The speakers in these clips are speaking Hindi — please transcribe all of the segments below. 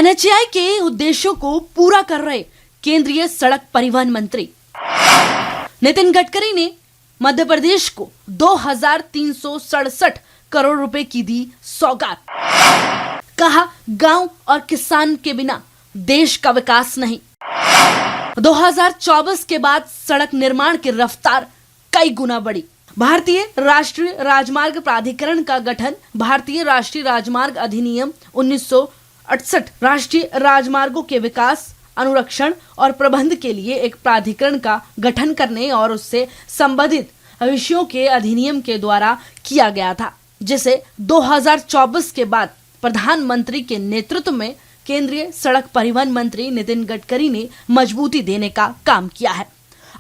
एनएचएआई के उद्देश्यों को पूरा कर रहे केंद्रीय सड़क परिवहन मंत्री नितिन गडकरी ने मध्य प्रदेश को 2367 करोड़ रुपए की दी सौगात। कहा, गांव और किसान के बिना देश का विकास नहीं। 2024 के बाद सड़क निर्माण की रफ्तार कई गुना बढ़ी। भारतीय राष्ट्रीय राजमार्ग प्राधिकरण का गठन भारतीय राष्ट्रीय राजमार्ग अधिनियम 1968 राष्ट्रीय राजमार्गों के विकास, अनुरक्षण और प्रबंध के लिए एक प्राधिकरण का गठन करने और उससे संबंधित विषयों के अधिनियम के द्वारा किया गया था, जिसे 2024 के बाद प्रधानमंत्री के नेतृत्व में केंद्रीय सड़क परिवहन मंत्री नितिन गडकरी ने मजबूती देने का काम किया है।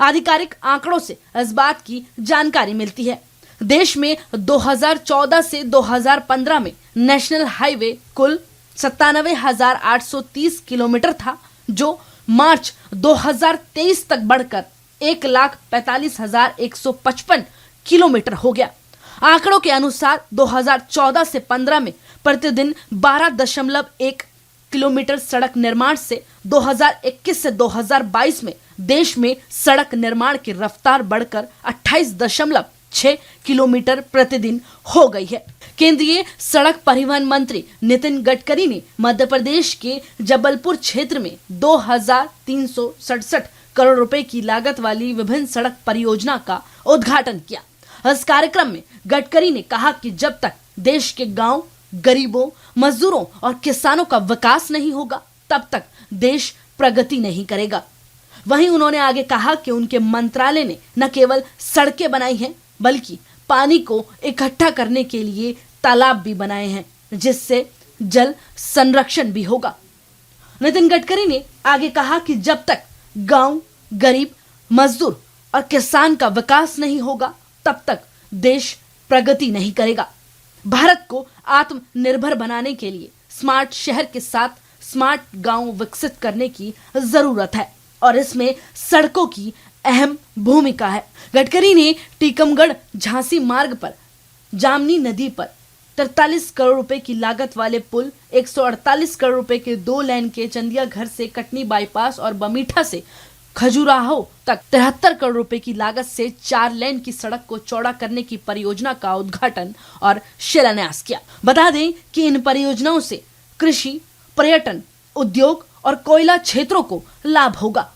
आधिकारिक आंकड़ों से इस बात की जानकारी मिलती है। देश में 2014 से 2015 में नेशनल हाईवे कुल 97,830 किलोमीटर था, जो मार्च 2023 तक बढ़कर 1,45,155 किलोमीटर हो गया। आंकड़ों के अनुसार 2014 से 15 में प्रतिदिन 12.1 किलोमीटर सड़क निर्माण से 2021 से 2022 में देश में सड़क निर्माण की रफ्तार बढ़कर 28.6 किलोमीटर प्रतिदिन हो गई है। केंद्रीय सड़क परिवहन मंत्री नितिन गडकरी ने मध्य प्रदेश के जबलपुर क्षेत्र में 2367 करोड़ रुपए की लागत वाली विभिन्न सड़क परियोजना का उद्घाटन किया। इस कार्यक्रम में गडकरी ने कहा कि जब तक देश के गांव, गरीबों, मजदूरों और किसानों का विकास नहीं होगा, तब तक देश प्रगति नहीं करेगा। वहीं उन्होंने आगे कहा कि उनके मंत्रालय ने न केवल सड़कें बनाई हैं, बल्कि पानी को इकट्ठा करने के लिए तालाब भी बनाए हैं, जिससे जल संरक्षण भी होगा। नितिन गडकरी ने आगे कहा कि जब तक गांव, गरीब, मजदूर और किसान का विकास नहीं होगा, तब तक देश प्रगति नहीं करेगा। भारत को आत्मनिर्भर बनाने के लिए स्मार्ट शहर के साथ स्मार्ट गांव विकसित करने की जरूरत है और इसमें सड़कों की अहम भूमिका है। गडकरी ने टीकमगढ़ झांसी मार्ग पर जामनी नदी पर 43 करोड़ रुपए की लागत वाले पुल, 148 करोड़ रुपए के 2 लेन के चंदिया घर से कटनी बाईपास और बमीठा से खजुराहो तक 73 करोड़ रुपए की लागत से 4 लेन की सड़क को चौड़ा करने की परियोजना का उद्घाटन और शिलान्यास किया। बता दें कि इन परियोजनाओं से कृषि, पर्यटन, उद्योग और कोयला क्षेत्रों को लाभ होगा।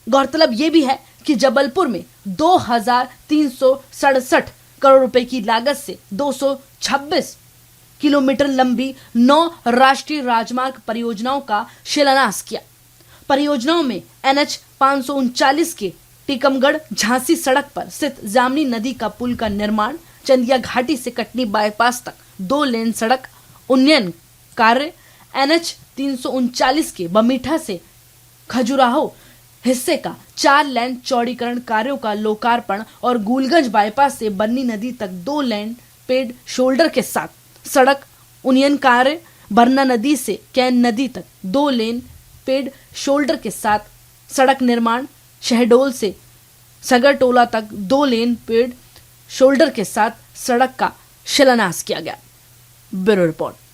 गौरतलब ये भी है कि जबलपुर में 2367 करोड़ रुपए की लागत से 226 किलोमीटर लंबी 9 राष्ट्रीय राजमार्ग परियोजनाओं का शिलान्यास किया। परियोजनाओं में NH 539 के टीकमगढ़ झांसी सड़क पर स्थित जामनी नदी का पुल का निर्माण, चंदिया घाटी से कटनी बाईपास तक 2 लेन सड़क उन्नयन कार्य, NH 339 के बमीठा से खजुराहो हिस्से का 4 लेन चौड़ीकरण कार्यों का लोकार्पण और गूलगंज बाईपास से बन्नी नदी तक 2 लेन पेड शोल्डर के साथ सड़क उन्नयन कार्य, बरना नदी से कैन नदी तक 2 लेन पेड शोल्डर के साथ सड़क निर्माण, शहडोल से सगरटोला तक 2 लेन पेड शोल्डर के साथ सड़क का शिलान्यास किया गया। Bureau report.